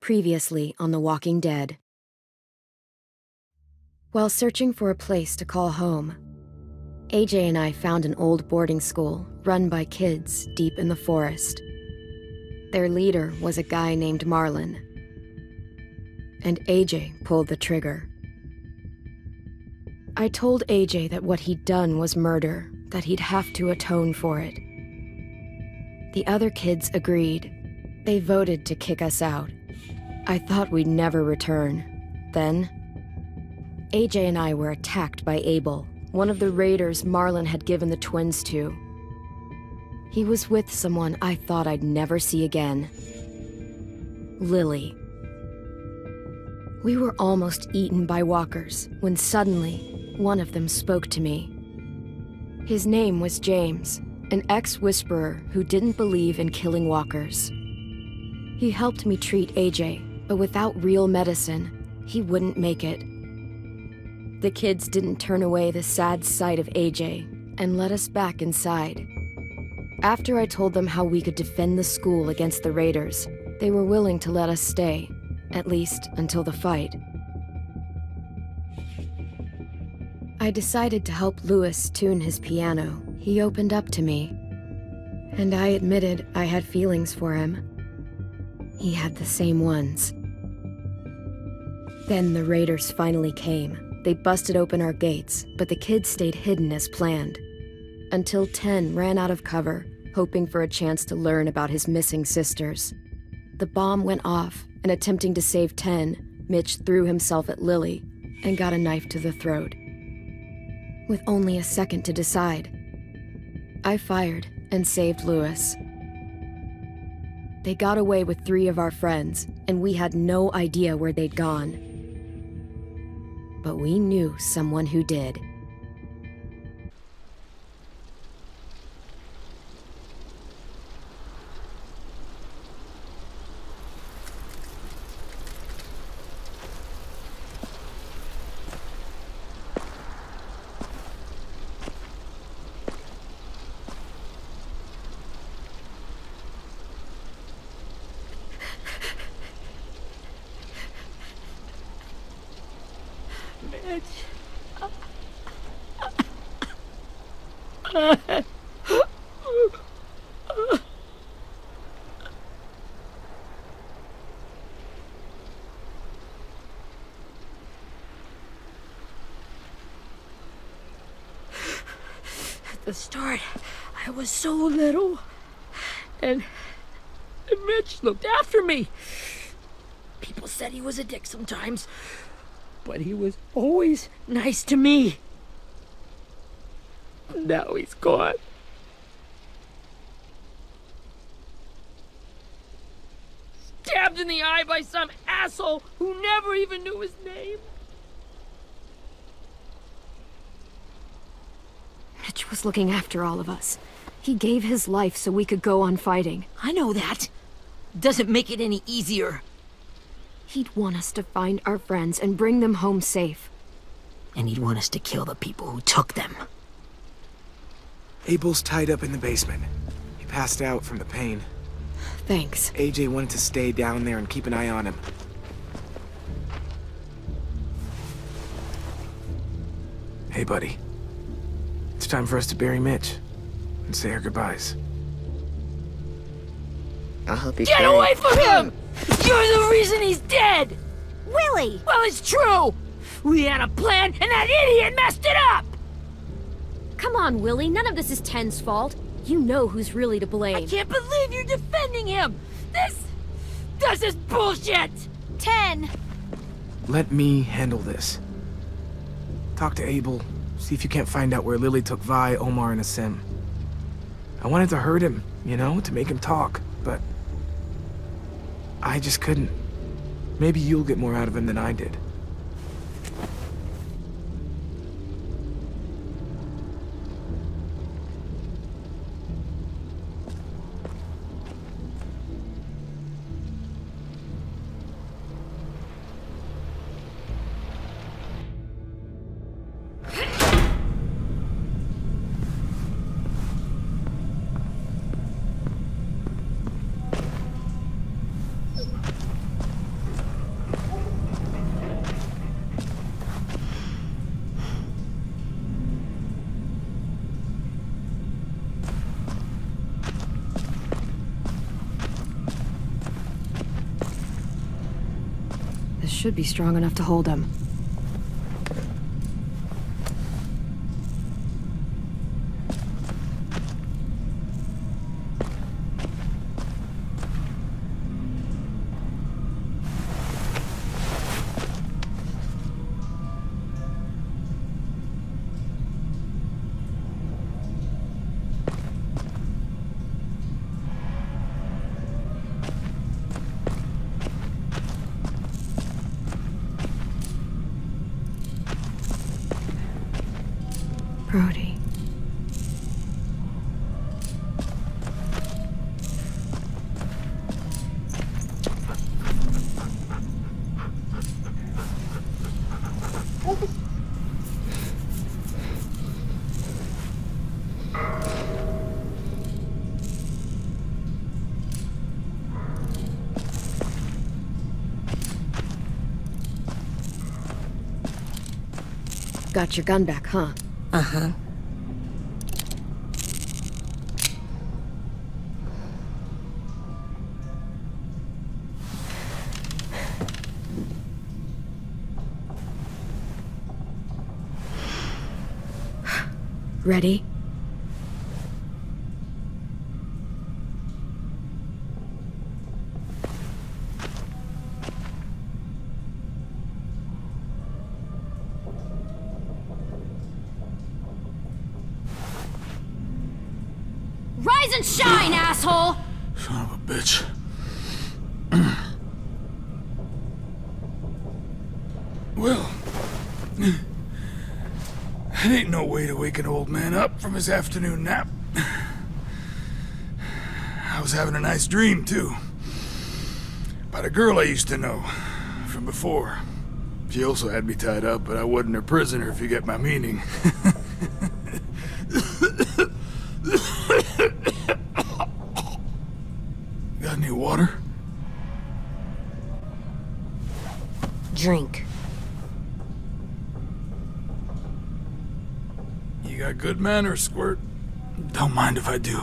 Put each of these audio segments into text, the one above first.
Previously on The Walking Dead. While searching for a place to call home, AJ and I found an old boarding school run by kids deep in the forest. Their leader was a guy named Marlon, and AJ pulled the trigger. I told AJ that what he'd done was murder, that he'd have to atone for it. The other kids agreed. They voted to kick us out. I thought we'd never return. Then, AJ and I were attacked by Abel, one of the raiders Marlon had given the twins to. He was with someone I thought I'd never see again. Lily. We were almost eaten by walkers when suddenly one of them spoke to me. His name was James, an ex-whisperer who didn't believe in killing walkers. He helped me treat AJ, but without real medicine, he wouldn't make it. The kids didn't turn away the sad sight of AJ and let us back inside. After I told them how we could defend the school against the raiders, they were willing to let us stay, at least until the fight. I decided to help Louis tune his piano. He opened up to me, and I admitted I had feelings for him. He had the same ones. Then the raiders finally came. They busted open our gates, but the kids stayed hidden as planned. Until 10 ran out of cover, hoping for a chance to learn about his missing sisters. The bomb went off, and attempting to save 10, Mitch threw himself at Lily and got a knife to the throat. With only a second to decide, I fired and saved Louis. They got away with 3 of our friends, and we had no idea where they'd gone. But we knew someone who did. At the start, I was so little, and Mitch looked after me. People said he was a dick sometimes, but he was always nice to me. Now he's gone. Stabbed in the eye by some asshole who never even knew his name. Mitch was looking after all of us. He gave his life so we could go on fighting. I know that. Doesn't make it any easier. He'd want us to find our friends and bring them home safe. And he'd want us to kill the people who took them. Abel's tied up in the basement. He passed out from the pain. Thanks. AJ wanted to stay down there and keep an eye on him. Hey, buddy. It's time for us to bury Mitch and say our goodbyes. I'll help you. Get away from him! You're the reason he's dead! Willie! Well, it's true! We had a plan, and that idiot messed it up! Come on, Willie. None of this is Ten's fault. You know who's really to blame. I can't believe you're defending him! This is bullshit! 10! Let me handle this. Talk to Abel. See if you can't find out where Lily took Vi, Omar, and Asim. I wanted to hurt him, you know, to make him talk, but I just couldn't. Maybe you'll get more out of him than I did. should be strong enough to hold him. Brody. Got your gun back, huh? Uh-huh. Ready? Rise and shine, asshole! Son of a bitch. Well, it ain't no way to wake an old man up from his afternoon nap. I was having a nice dream, too. About a girl I used to know from before. She also had me tied up, but I wasn't her prisoner, if you get my meaning. Got any water? Drink. You got good manners, Squirt. Don't mind if I do.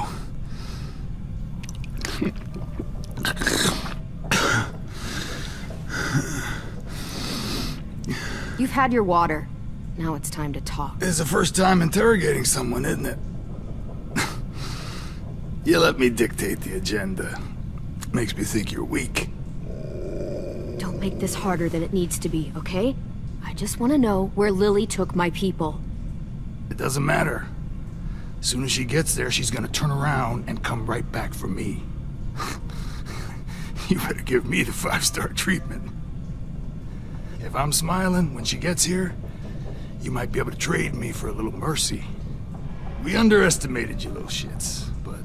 You've had your water. Now it's time to talk. It's the first time interrogating someone, isn't it? You let me dictate the agenda. Makes me think you're weak. Don't make this harder than it needs to be, okay? I just want to know where Lily took my people. It doesn't matter. As soon as she gets there, she's gonna turn around and come right back for me. You better give me the 5-star treatment. If I'm smiling when she gets here, you might be able to trade me for a little mercy. We underestimated you little shits, but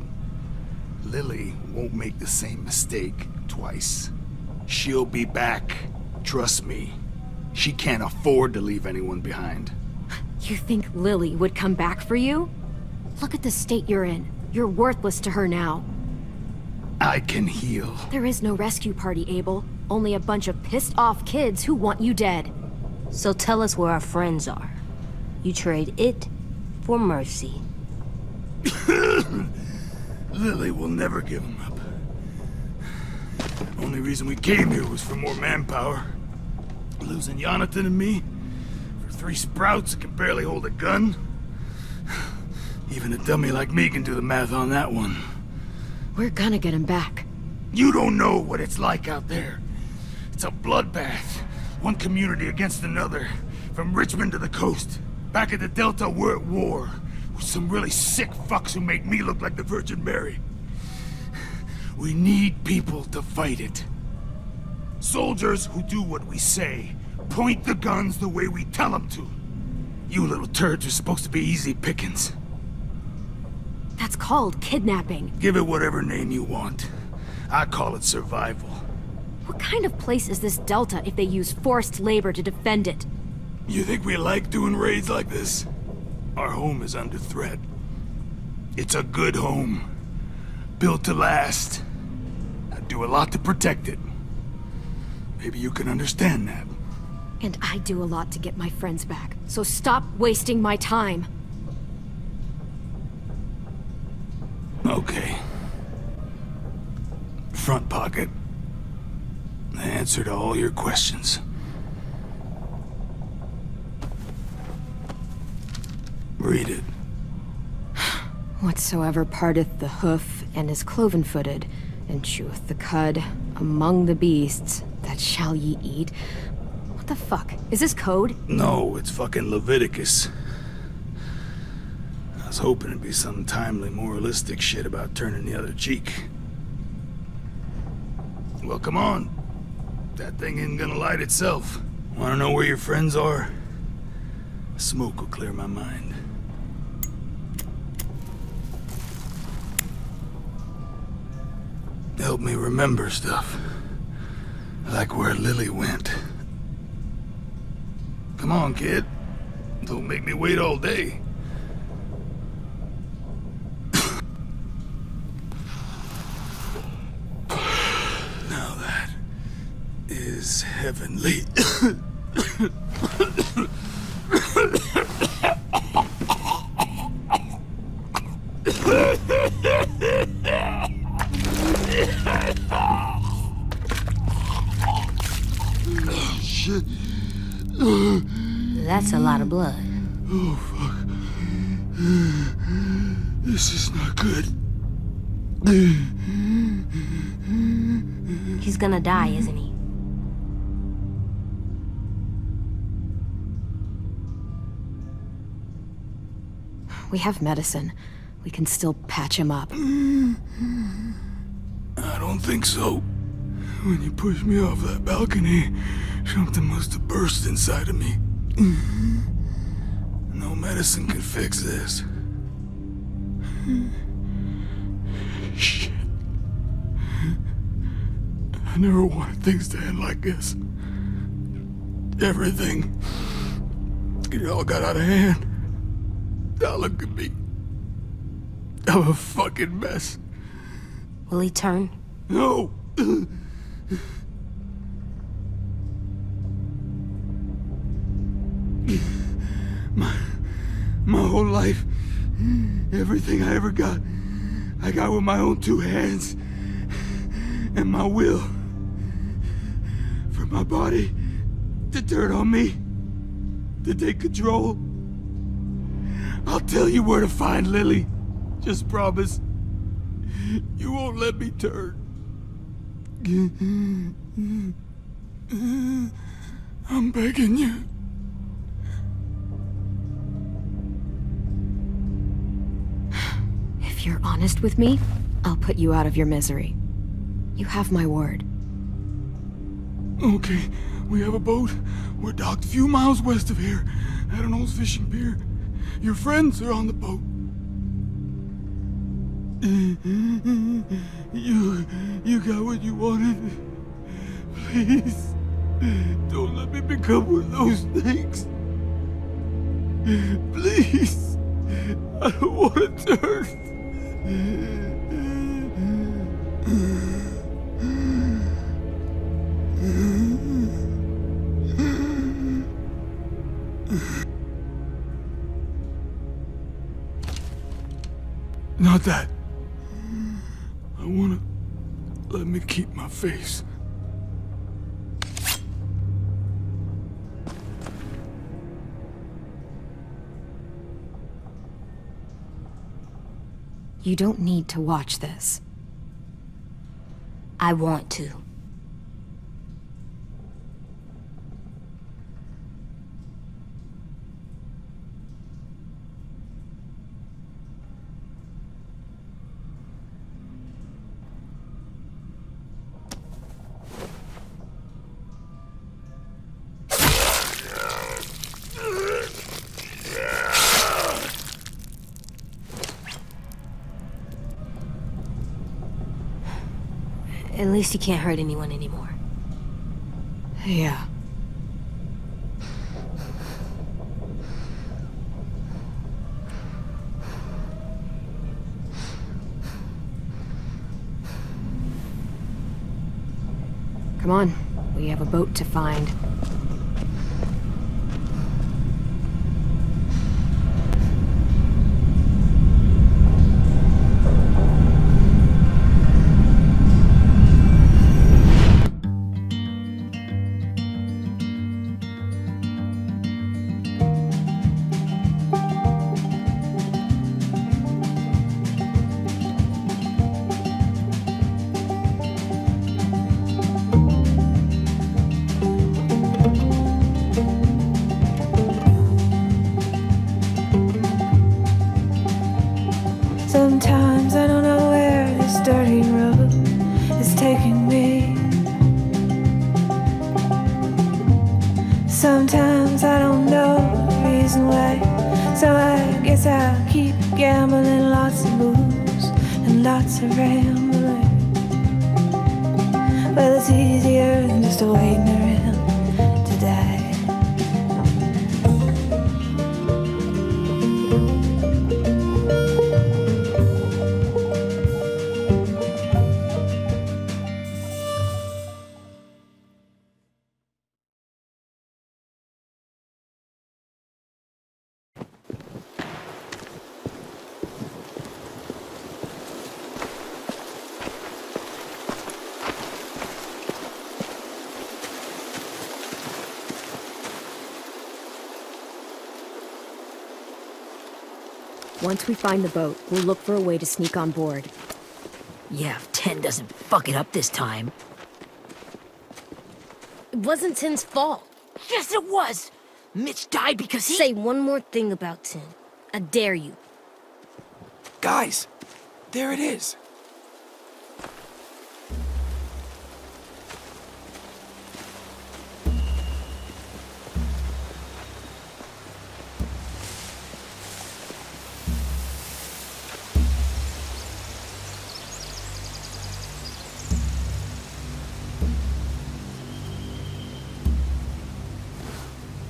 Lily won't make the same mistake twice. She'll be back. Trust me. She can't afford to leave anyone behind. You think Lily would come back for you? Look at the state you're in. You're worthless to her now. I can heal. There is no rescue party, Abel. Only a bunch of pissed-off kids who want you dead. So tell us where our friends are. You trade it for mercy. Lily will never give them up. Only reason we came here was for more manpower. Losing Jonathan and me for 3 sprouts that can barely hold a gun. Even a dummy like me can do the math on that one. We're gonna get him back. You don't know what it's like out there. It's a bloodbath. One community against another. From Richmond to the coast. Back at the Delta, we're at war. With some really sick fucks who make me look like the Virgin Mary. We need people to fight it. Soldiers who do what we say. Point the guns the way we tell them to. You little turds are supposed to be easy pickings. That's called kidnapping. Give it whatever name you want. I call it survival. What kind of place is this Delta if they use forced labor to defend it? You think we like doing raids like this? Our home is under threat. It's a good home. Built to last. I'd do a lot to protect it. Maybe you can understand that. And I do a lot to get my friends back. So stop wasting my time. Okay. Front pocket. The answer to all your questions. Read it. Whatsoever parteth the hoof and is cloven-footed, and cheweth the cud among the beasts, that shall ye eat. What the fuck? Is this code? No, it's fucking Leviticus. I was hoping it'd be some timely moralistic shit about turning the other cheek. Well, come on. That thing isn't gonna light itself. Wanna know where your friends are? Smoke will clear my mind. Help me remember stuff. Like where Lily went. Come on, kid. Don't make me wait all day. Now that is heavenly. Shit. That's a lot of blood. Oh, fuck. This is not good. He's gonna die, isn't he? We have medicine. We can still patch him up. I don't think so. When you pushed me off that balcony, something must have burst inside of me. No medicine can fix this. Shit. I never wanted things to end like this. Everything. It all got out of hand. Now look at me. I'm a fucking mess. Will he turn? No! My whole life, everything I ever got, I got with my own two hands and my will. For my body to turn on me, to take control. I'll tell you where to find Lily. Just promise you won't let me turn. I'm begging you. If you're honest with me, I'll put you out of your misery. You have my word. Okay, we have a boat. We're docked a few miles west of here, at an old fishing pier. Your friends are on the boat. You got what you wanted. Please, don't let me become one of those things. Please, I don't want to turn. Not that. I wanna let me keep my face. You don't need to watch this. I want to. At least he can't hurt anyone anymore. Yeah. Come on, we have a boat to find. dots of rambling. Well, it's easier than just waiting around to die. Once we find the boat, we'll look for a way to sneak on board. Yeah, if 10 doesn't fuck it up this time. It wasn't Tin's fault. Yes, it was! Mitch died because he— Say one more thing about Tin. I dare you. Guys, there it is.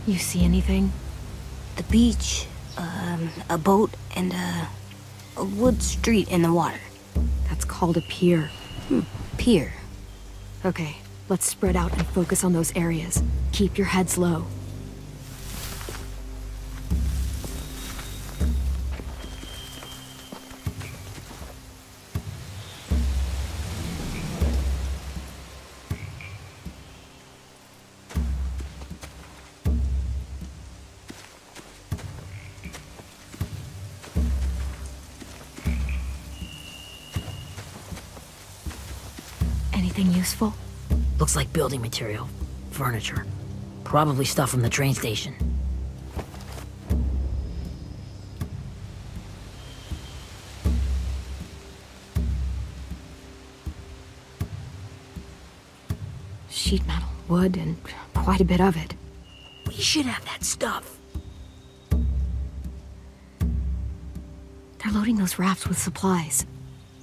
You see anything? The beach, a boat, and a wood street in the water. That's called a pier. Pier. Okay, let's spread out and focus on those areas. Keep your heads low. Anything useful? Looks like building material. Furniture. Probably stuff from the train station. Sheet metal, wood, and quite a bit of it. We should have that stuff. They're loading those rafts with supplies.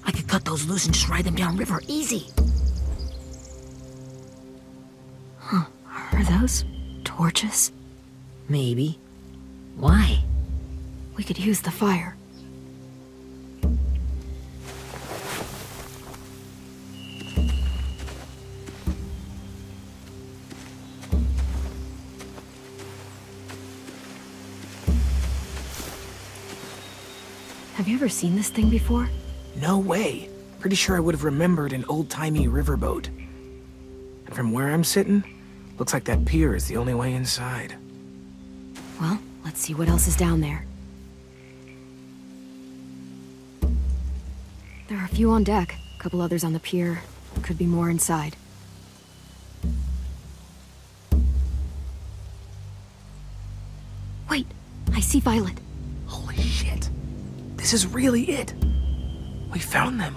I could cut those loose and just ride them downriver, easy. Are those torches? Maybe. Why? We could use the fire. Have you ever seen this thing before? No way. Pretty sure I would have remembered an old-timey riverboat. And from where I'm sitting, looks like that pier is the only way inside. Well, let's see what else is down there. There are a few on deck, a couple others on the pier. Could be more inside. Wait, I see Violet. Holy shit. This is really it. We found them.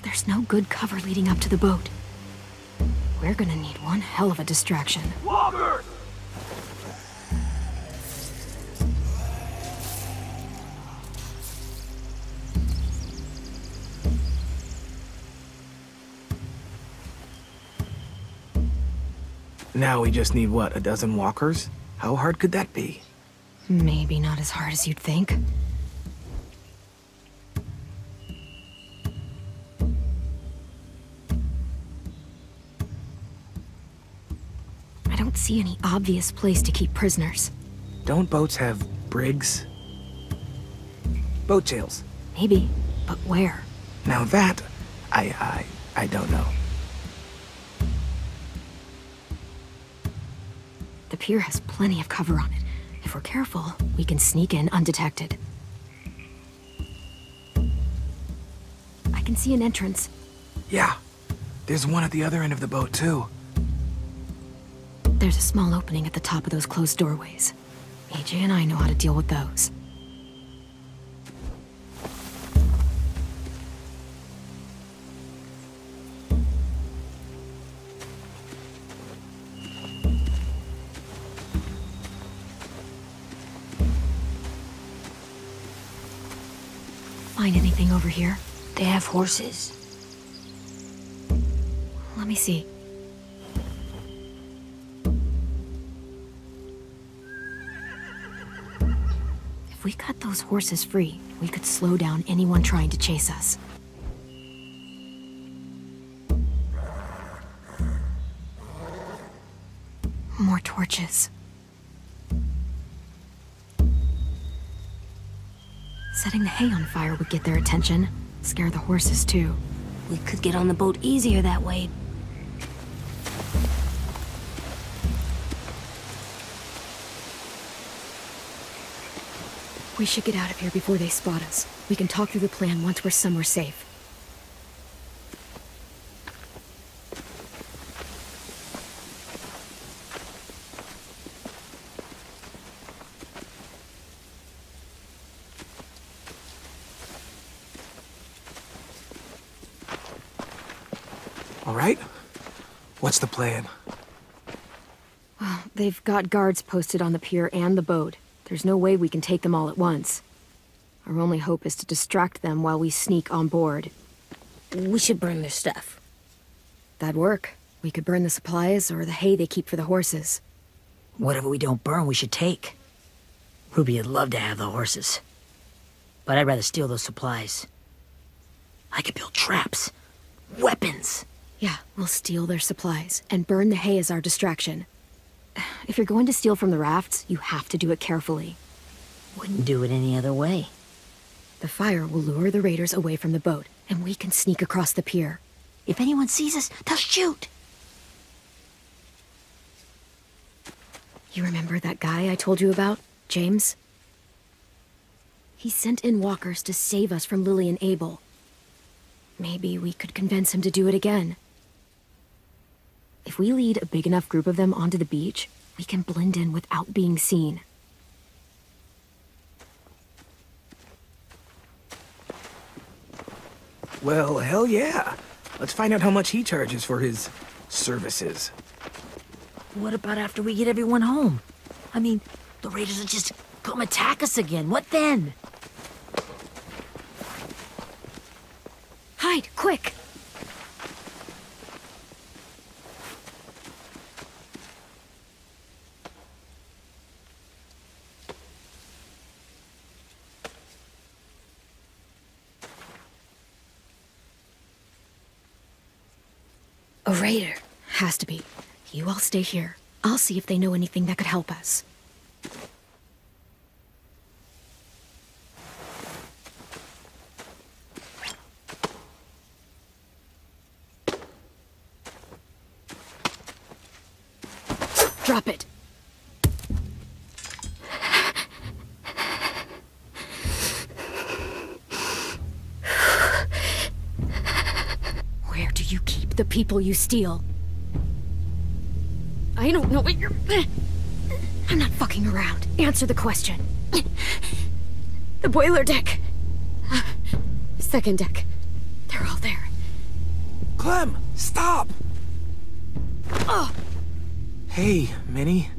There's no good cover leading up to the boat. We're gonna need one hell of a distraction. Walker! Now we just need, what, a dozen walkers? How hard could that be? Maybe not as hard as you'd think. I don't see any obvious place to keep prisoners. Don't boats have brigs? Boat jails. Maybe, but where? Now that, I don't know. The pier has plenty of cover on it. If we're careful, we can sneak in undetected. I can see an entrance. Yeah, there's one at the other end of the boat, too. There's a small opening at the top of those closed doorways. AJ and I know how to deal with those. find anything over here. They have horses. Let me see. If we cut those horses free, we could slow down anyone trying to chase us. More torches. Setting the hay on fire would get their attention. Scare the horses, too. We could get on the boat easier that way. We should get out of here before they spot us. We can talk through the plan once we're somewhere safe. All right? What's the plan? Well, they've got guards posted on the pier and the boat. There's no way we can take them all at once. Our only hope is to distract them while we sneak on board. We should burn their stuff. That'd work. We could burn the supplies or the hay they keep for the horses. Whatever we don't burn, we should take. Ruby'd love to have the horses. But I'd rather steal those supplies. I could build traps. Weapons. Yeah, we'll steal their supplies and burn the hay as our distraction. If you're going to steal from the rafts, you have to do it carefully. Wouldn't do it any other way. The fire will lure the raiders away from the boat, and we can sneak across the pier. If anyone sees us, they'll shoot. You remember that guy I told you about, James? He sent in walkers to save us from Lily and Abel. Maybe we could convince him to do it again. If we lead a big enough group of them onto the beach, we can blend in without being seen. Well, hell yeah. Let's find out how much he charges for his services. What about after we get everyone home? I mean, the raiders will just come attack us again. What then? Hide, quick! A raider. Has to be. You all stay here. I'll see if they know anything that could help us. Drop it. Where do you keep the people you steal? I don't know what you're... I'm not fucking around. Answer the question. The boiler deck. Second deck. They're all there. Clem, stop! Oh! Hey, Minnie.